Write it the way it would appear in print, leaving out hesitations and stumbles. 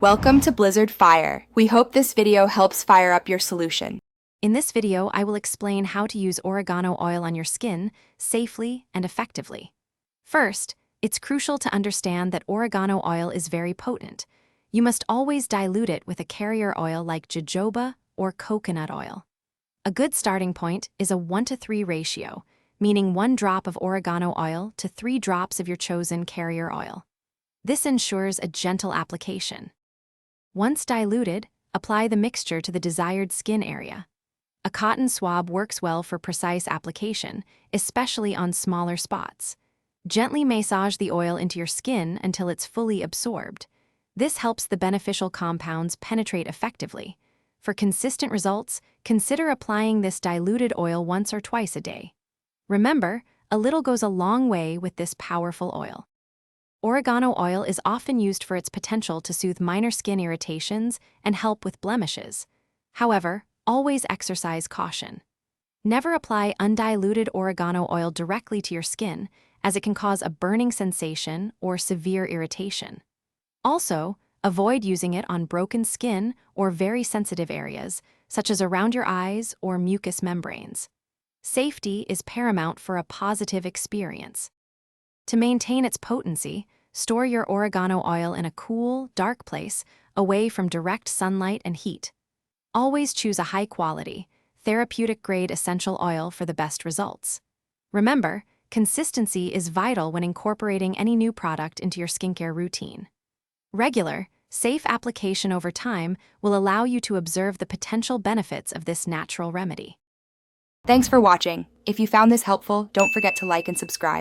Welcome to Blizzard Fire. We hope this video helps fire up your solution. In this video, I will explain how to use oregano oil on your skin safely and effectively. First, it's crucial to understand that oregano oil is very potent. You must always dilute it with a carrier oil like jojoba or coconut oil. A good starting point is a 1:3 ratio, meaning 1 drop of oregano oil to 3 drops of your chosen carrier oil. This ensures a gentle application. Once diluted, apply the mixture to the desired skin area. A cotton swab works well for precise application, especially on smaller spots. Gently massage the oil into your skin until it's fully absorbed. This helps the beneficial compounds penetrate effectively. For consistent results, consider applying this diluted oil once or twice a day. Remember, a little goes a long way with this powerful oil. Oregano oil is often used for its potential to soothe minor skin irritations and help with blemishes. However, always exercise caution. Never apply undiluted oregano oil directly to your skin, as it can cause a burning sensation or severe irritation. Also, avoid using it on broken skin or very sensitive areas, such as around your eyes or mucous membranes. Safety is paramount for a positive experience. To maintain its potency, store your oregano oil in a cool, dark place, away from direct sunlight and heat. Always choose a high-quality, therapeutic-grade essential oil for the best results. Remember, consistency is vital when incorporating any new product into your skincare routine. Regular, safe application over time will allow you to observe the potential benefits of this natural remedy. Thanks for watching. If you found this helpful, don't forget to like and subscribe.